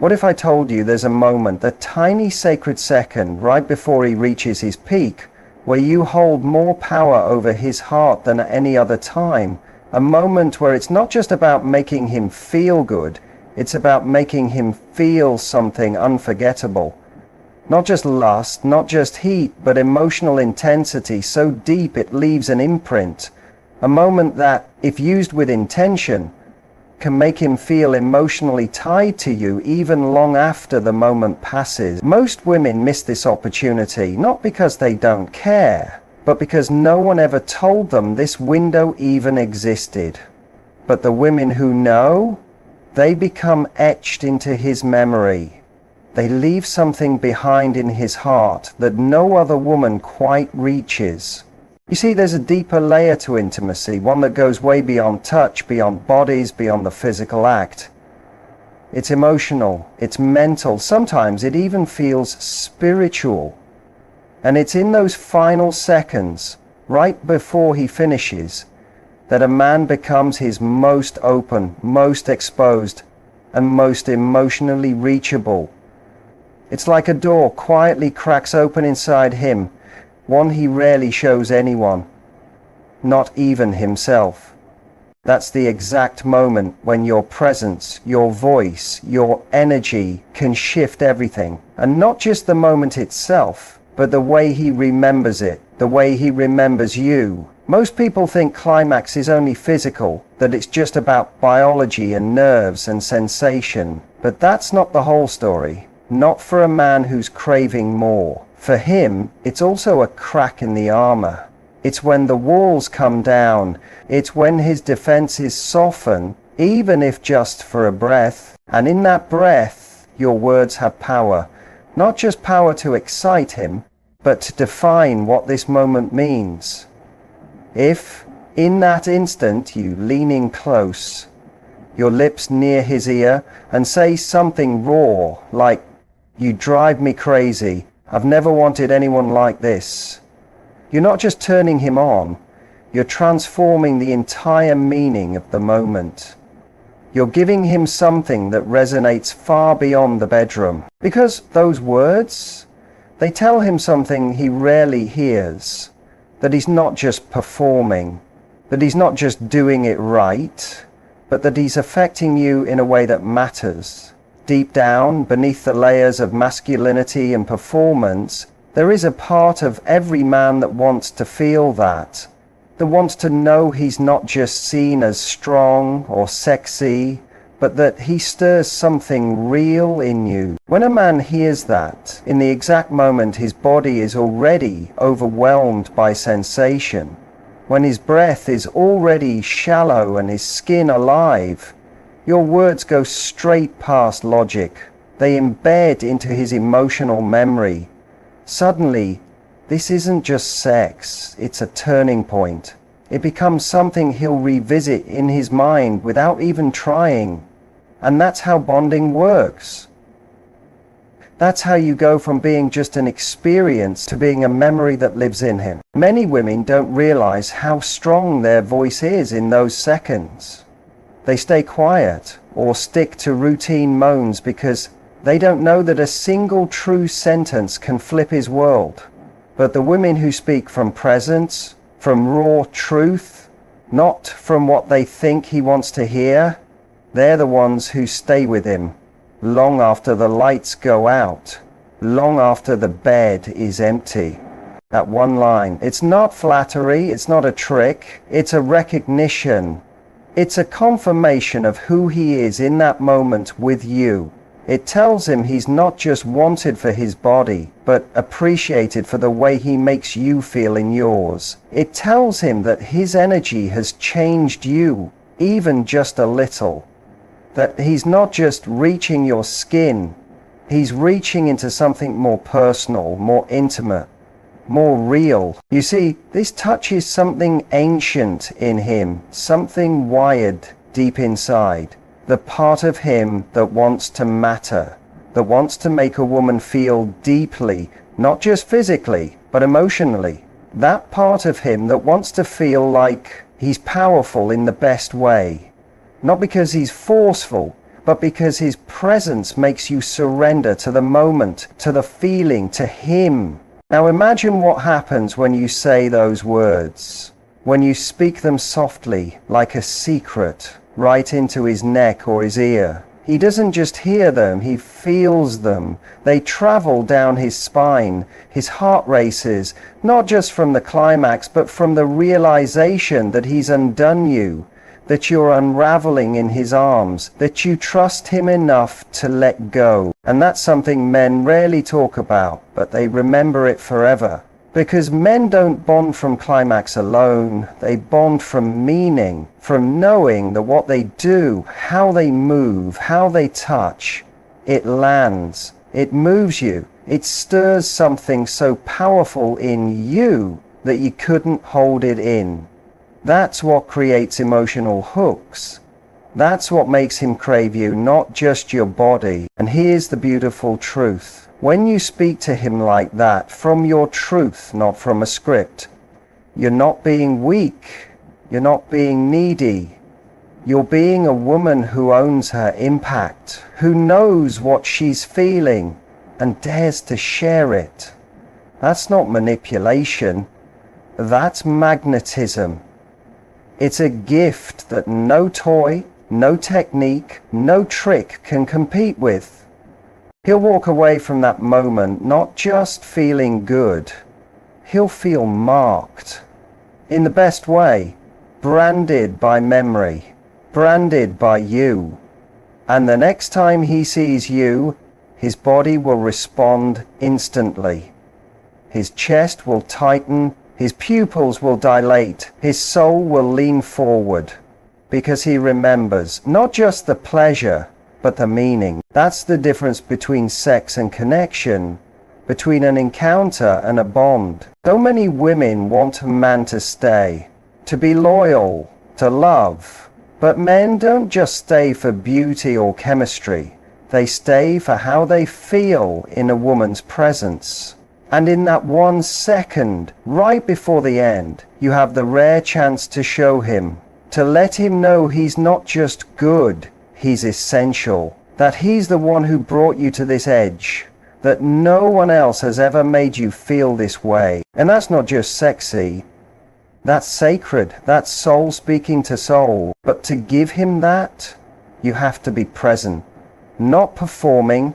What if I told you there's a moment, a tiny sacred second right before he reaches his peak, where you hold more power over his heart than at any other time? A moment where it's not just about making him feel good, it's about making him feel something unforgettable. Not just lust, not just heat, but emotional intensity so deep it leaves an imprint. A moment that, if used with intention, can make him feel emotionally tied to you even long after the moment passes. Most women miss this opportunity, not because they don't care, but because no one ever told them this window even existed. But the women who know, they become etched into his memory. They leave something behind in his heart that no other woman quite reaches. You see, there's a deeper layer to intimacy, one that goes way beyond touch, beyond bodies, beyond the physical act. It's emotional, it's mental, sometimes it even feels spiritual. And it's in those final seconds, right before he finishes, that a man becomes his most open, most exposed, and most emotionally reachable. It's like a door quietly cracks open inside him, one he rarely shows anyone, not even himself. That's the exact moment when your presence, your voice, your energy can shift everything. And not just the moment itself, but the way he remembers it, the way he remembers you. Most people think climax is only physical, that it's just about biology and nerves and sensation. But that's not the whole story. Not for a man who's craving more. For him, it's also a crack in the armor. It's when the walls come down. It's when his defenses soften, even if just for a breath. And in that breath, your words have power. Not just power to excite him, but to define what this moment means. If, in that instant, you lean in close, your lips near his ear, and say something raw, like, "You drive me crazy. I've never wanted anyone like this." You're not just turning him on, you're transforming the entire meaning of the moment. You're giving him something that resonates far beyond the bedroom. Because those words, they tell him something he rarely hears. That he's not just performing, that he's not just doing it right, but that he's affecting you in a way that matters. Deep down, beneath the layers of masculinity and performance, there is a part of every man that wants to feel that wants to know he's not just seen as strong or sexy, but that he stirs something real in you. When a man hears that, in the exact moment his body is already overwhelmed by sensation, when his breath is already shallow and his skin alive, your words go straight past logic. They embed into his emotional memory. Suddenly, this isn't just sex, it's a turning point. It becomes something he'll revisit in his mind without even trying. And that's how bonding works. That's how you go from being just an experience to being a memory that lives in him. Many women don't realize how strong their voice is in those seconds. They stay quiet or stick to routine moans because they don't know that a single true sentence can flip his world. But the women who speak from presence, from raw truth, not from what they think he wants to hear, they're the ones who stay with him long after the lights go out, long after the bed is empty. That one line, it's not flattery, it's not a trick, it's a recognition. It's a confirmation of who he is in that moment with you. It tells him he's not just wanted for his body, but appreciated for the way he makes you feel in yours. It tells him that his energy has changed you, even just a little. That he's not just reaching your skin, he's reaching into something more personal, more intimate, more real. You see, this touches something ancient in him, something wired deep inside. The part of him that wants to matter, that wants to make a woman feel deeply, not just physically, but emotionally. That part of him that wants to feel like he's powerful in the best way. Not because he's forceful, but because his presence makes you surrender to the moment, to the feeling, to him. Now imagine what happens when you say those words, when you speak them softly, like a secret, right into his neck or his ear. He doesn't just hear them, he feels them. They travel down his spine. His heart races, not just from the climax, but from the realization that he's undone you, that you're unraveling in his arms, that you trust him enough to let go. And that's something men rarely talk about, but they remember it forever. Because men don't bond from climax alone, they bond from meaning, from knowing that what they do, how they move, how they touch, it lands, it moves you, it stirs something so powerful in you that you couldn't hold it in. That's what creates emotional hooks. That's what makes him crave you, not just your body. And here's the beautiful truth. When you speak to him like that, from your truth, not from a script, you're not being weak, you're not being needy, you're being a woman who owns her impact, who knows what she's feeling and dares to share it. That's not manipulation, that's magnetism. It's a gift that no toy, no technique, no trick can compete with. He'll walk away from that moment not just feeling good, he'll feel marked, in the best way, branded by memory, branded by you. And the next time he sees you, his body will respond instantly. His chest will tighten, his pupils will dilate, his soul will lean forward, because he remembers not just the pleasure, but the meaning. That's the difference between sex and connection, between an encounter and a bond. So many women want a man to stay, to be loyal, to love. But men don't just stay for beauty or chemistry. They stay for how they feel in a woman's presence. And in that 1 second, right before the end, you have the rare chance to show him, to let him know he's not just good, he's essential, that he's the one who brought you to this edge, that no one else has ever made you feel this way. And that's not just sexy, that's sacred, that's soul speaking to soul. But to give him that, you have to be present, not performing,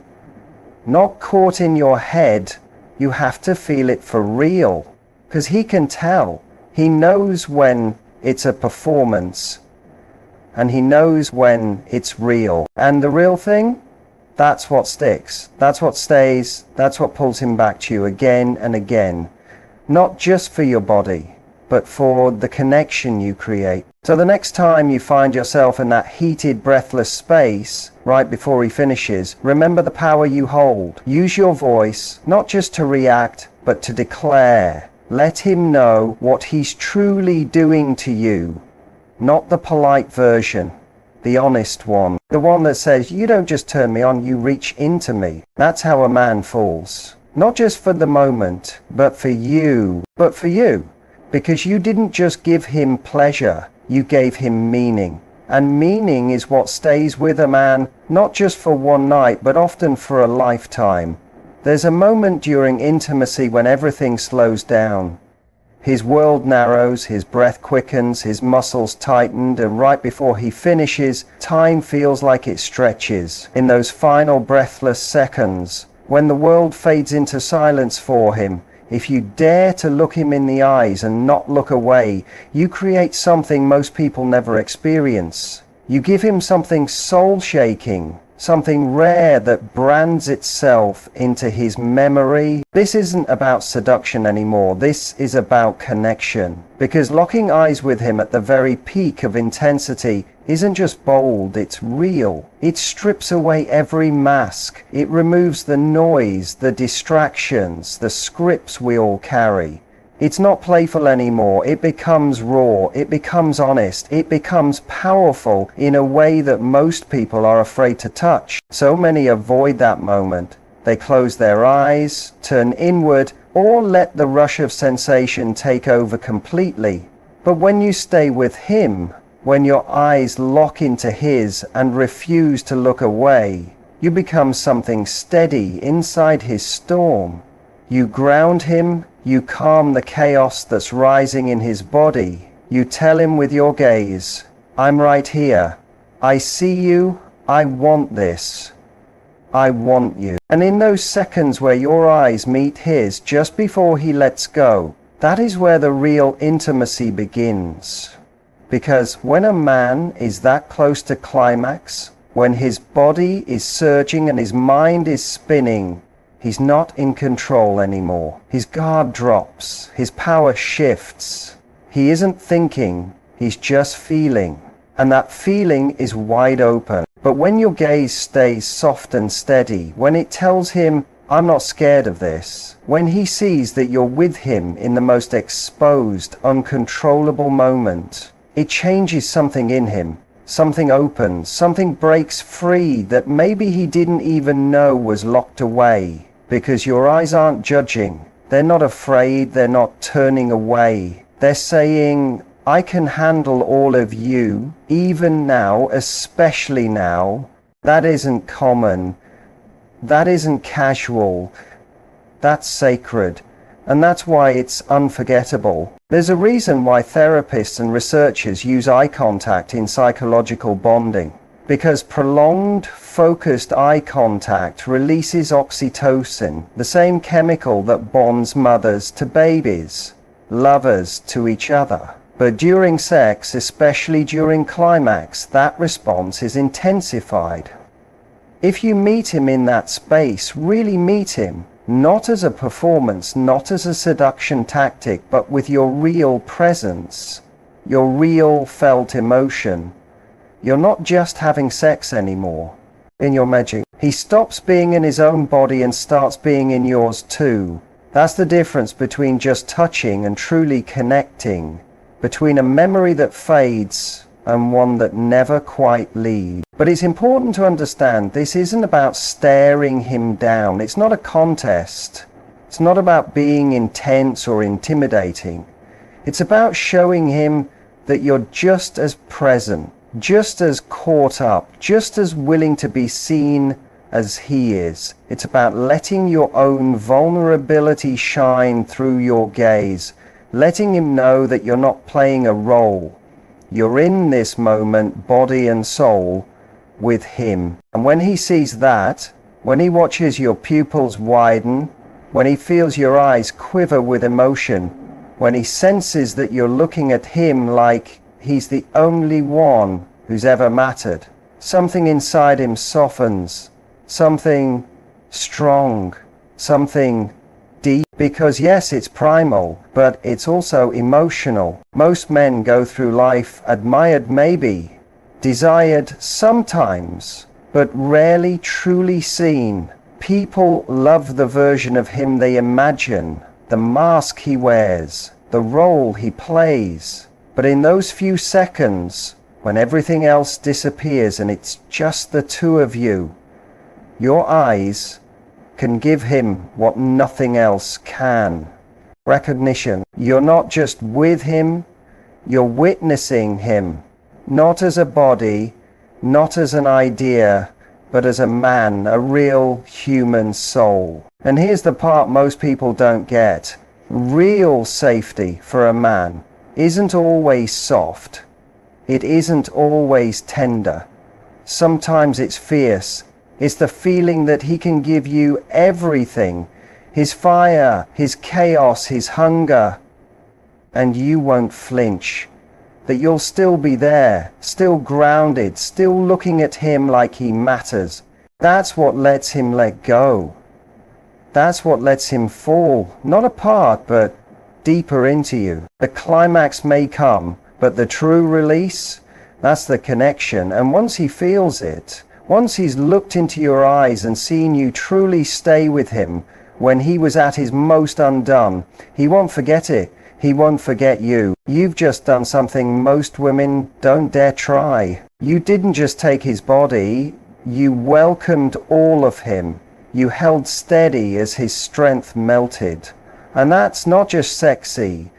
not caught in your head. You have to feel it for real, because he can tell. He knows when it's a performance, and he knows when it's real. And the real thing, that's what sticks, that's what stays, that's what pulls him back to you again and again. Not just for your body, but for the connection you create. So the next time you find yourself in that heated, breathless space, right before he finishes, remember the power you hold. Use your voice, not just to react, but to declare. Let him know what he's truly doing to you. Not the polite version, the honest one, the one that says, you don't just turn me on, you reach into me. That's how a man falls. Not just for the moment, but for you. Because you didn't just give him pleasure, you gave him meaning. And meaning is what stays with a man, not just for one night, but often for a lifetime. There's a moment during intimacy when everything slows down. His world narrows, his breath quickens, his muscles tightened, and right before he finishes, time feels like it stretches. In those final breathless seconds, when the world fades into silence for him, if you dare to look him in the eyes and not look away, you create something most people never experience. You give him something soul-shaking, something rare that brands itself into his memory. This isn't about seduction anymore. This is about connection. Because locking eyes with him at the very peak of intensity isn't just bold, it's real. It strips away every mask. It removes the noise, the distractions, the scripts we all carry. It's not playful anymore. It becomes raw. It becomes honest. It becomes powerful in a way that most people are afraid to touch. So many avoid that moment. They close their eyes, turn inward, or let the rush of sensation take over completely. But when you stay with him, when your eyes lock into his and refuse to look away, you become something steady inside his storm. You ground him, you calm the chaos that's rising in his body. You tell him with your gaze, I'm right here. I see you. I want this. I want you. And in those seconds where your eyes meet his just before he lets go, that is where the real intimacy begins. Because when a man is that close to climax, when his body is surging and his mind is spinning, he's not in control anymore. His guard drops. His power shifts. He isn't thinking. He's just feeling. And that feeling is wide open. But when your gaze stays soft and steady, when it tells him, I'm not scared of this, when he sees that you're with him in the most exposed, uncontrollable moment, it changes something in him. Something opens, something breaks free that maybe he didn't even know was locked away. Because your eyes aren't judging. They're not afraid. They're not turning away. They're saying, I can handle all of you, even now, especially now. That isn't common. That isn't casual. That's sacred. And that's why it's unforgettable. There's a reason why therapists and researchers use eye contact in psychological bonding. Because prolonged, focused eye contact releases oxytocin, the same chemical that bonds mothers to babies, lovers to each other. But during sex, especially during climax, that response is intensified. If you meet him in that space, really meet him, not as a performance, not as a seduction tactic, but with your real presence, your real felt emotion. You're not just having sex anymore in your magic. He stops being in his own body and starts being in yours too. That's the difference between just touching and truly connecting, between a memory that fades and one that never quite leaves. But it's important to understand this isn't about staring him down. It's not a contest. It's not about being intense or intimidating. It's about showing him that you're just as present, just as caught up, just as willing to be seen as he is. It's about letting your own vulnerability shine through your gaze, letting him know that you're not playing a role. You're in this moment, body and soul, with him. And when he sees that, when he watches your pupils widen, when he feels your eyes quiver with emotion, when he senses that you're looking at him like he's the only one who's ever mattered, something inside him softens, something strong, something deep. Because yes, it's primal, but it's also emotional. Most men go through life admired maybe, desired sometimes, but rarely truly seen. People love the version of him they imagine, the mask he wears, the role he plays. But in those few seconds, when everything else disappears and it's just the two of you, your eyes can give him what nothing else can. Recognition. You're not just with him, you're witnessing him. Not as a body, not as an idea, but as a man, a real human soul. And here's the part most people don't get. Real safety for a man isn't always soft. It isn't always tender. Sometimes it's fierce. It's the feeling that he can give you everything. His fire, his chaos, his hunger. And you won't flinch. That you'll still be there, still grounded, still looking at him like he matters. That's what lets him let go. That's what lets him fall, not apart, but deeper into you. The climax may come, but the true release, that's the connection. And once he feels it, once he's looked into your eyes and seen you truly stay with him when he was at his most undone, he won't forget it. He won't forget you. You've just done something most women don't dare try. You didn't just take his body, you welcomed all of him. You held steady as his strength melted. And that's not just sexy,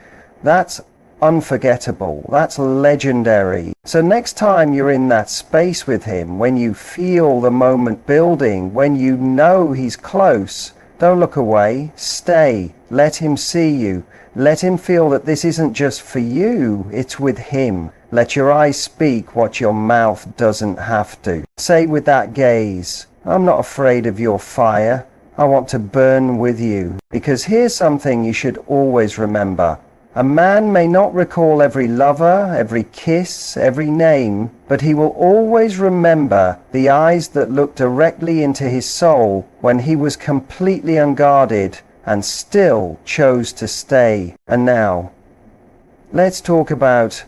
that's unforgettable. That's legendary. So next time you're in that space with him, when you feel the moment building, when you know he's close, don't look away. Stay. Let him see you. Let him feel that this isn't just for you, it's with him. Let your eyes speak what your mouth doesn't have to. Say with that gaze, I'm not afraid of your fire. I want to burn with you. Because here's something you should always remember. A man may not recall every lover, every kiss, every name, but he will always remember the eyes that looked directly into his soul when he was completely unguarded and still chose to stay. And now, let's talk about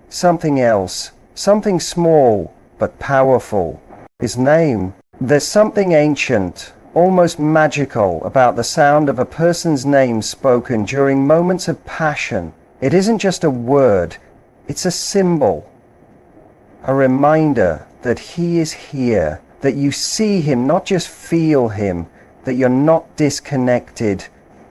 something else, something small but powerful. His name. There's something ancient, almost magical about the sound of a person's name spoken during moments of passion. It isn't just a word, it's a symbol, a reminder that he is here, that you see him, not just feel him, that you're not disconnected,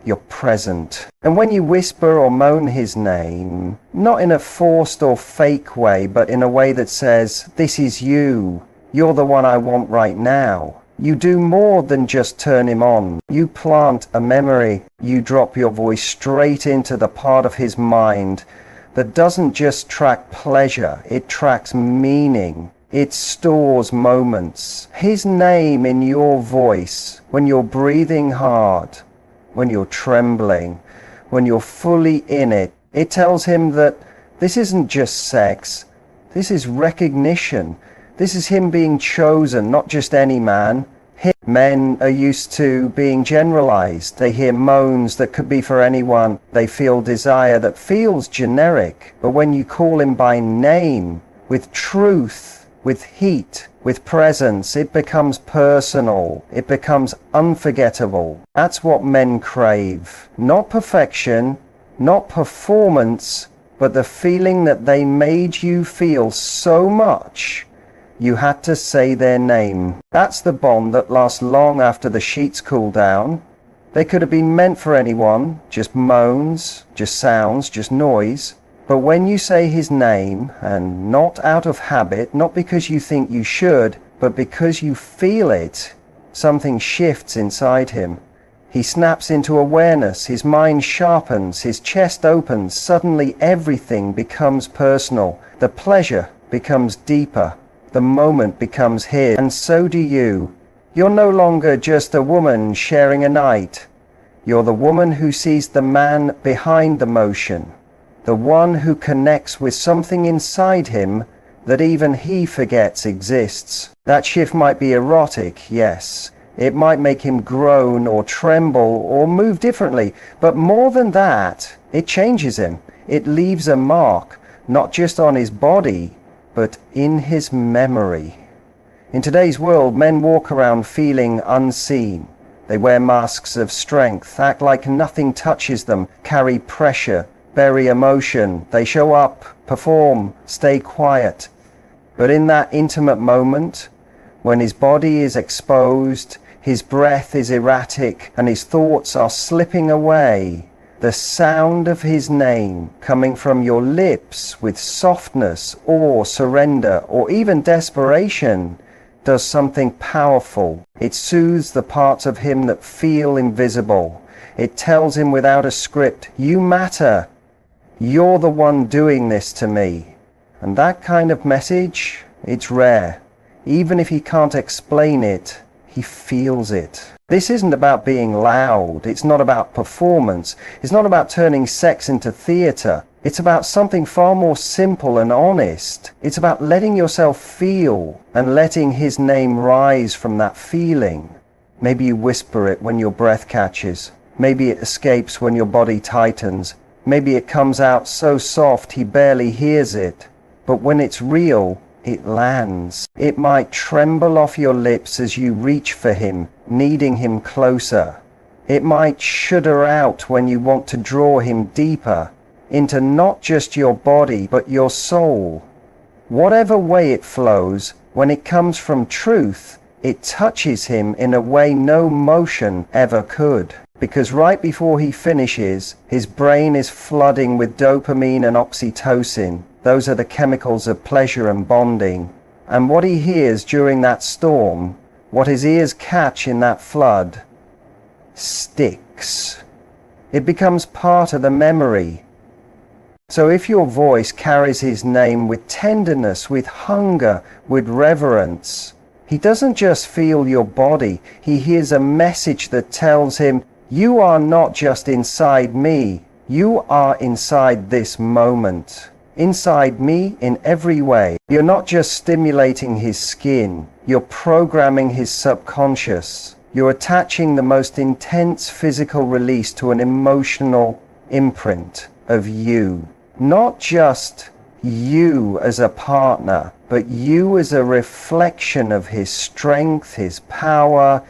you're present. And when you whisper or moan his name, not in a forced or fake way, but in a way that says, this is you, you're the one I want right now. You do more than just turn him on. You plant a memory. You drop your voice straight into the part of his mind that doesn't just track pleasure, it tracks meaning. It stores moments. His name in your voice, when you're breathing hard, when you're trembling, when you're fully in it, it tells him that this isn't just sex, this is recognition. This is him being chosen, not just any man. Men are used to being generalized. They hear moans that could be for anyone. They feel desire that feels generic. But when you call him by name, with truth, with heat, with presence, it becomes personal. It becomes unforgettable. That's what men crave. Not perfection, not performance, but the feeling that they made you feel so much you had to say their name. That's the bond that lasts long after the sheets cool down. They could have been meant for anyone, just moans, just sounds, just noise. But when you say his name, and not out of habit, not because you think you should, but because you feel it, something shifts inside him. He snaps into awareness, his mind sharpens, his chest opens, suddenly everything becomes personal. The pleasure becomes deeper. The moment becomes his, and so do you. You're no longer just a woman sharing a night. You're the woman who sees the man behind the motion, the one who connects with something inside him that even he forgets exists. That shift might be erotic, yes. It might make him groan or tremble or move differently, but more than that, it changes him. It leaves a mark, not just on his body, but in his memory. In today's world, men walk around feeling unseen. They wear masks of strength, act like nothing touches them, carry pressure, bury emotion. They show up, perform, stay quiet. But in that intimate moment, when his body is exposed, his breath is erratic, and his thoughts are slipping away, the sound of his name coming from your lips with softness or surrender or even desperation does something powerful. It soothes the parts of him that feel invisible. It tells him without a script, you matter. You're the one doing this to me. And that kind of message, it's rare. Even if he can't explain it, he feels it. This isn't about being loud. It's not about performance. It's not about turning sex into theater. It's about something far more simple and honest. It's about letting yourself feel and letting his name rise from that feeling. Maybe you whisper it when your breath catches. Maybe it escapes when your body tightens. Maybe it comes out so soft he barely hears it. But when it's real, it lands. It might tremble off your lips as you reach for him, needing him closer. It might shudder out when you want to draw him deeper into not just your body, but your soul. Whatever way it flows, when it comes from truth, It touches him in a way no motion ever could. Because right before he finishes, his brain is flooding with dopamine and oxytocin. Those are the chemicals of pleasure and bonding. And what he hears during that storm, what his ears catch in that flood, sticks. It becomes part of the memory. So if your voice carries his name with tenderness, with hunger, with reverence, he doesn't just feel your body, he hears a message that tells him, you are not just inside me, you are inside this moment. Inside me in every way. You're not just stimulating his skin, you're programming his subconscious. You're attaching the most intense physical release to an emotional imprint of you. Not just you as a partner, but you as a reflection of his strength, his power,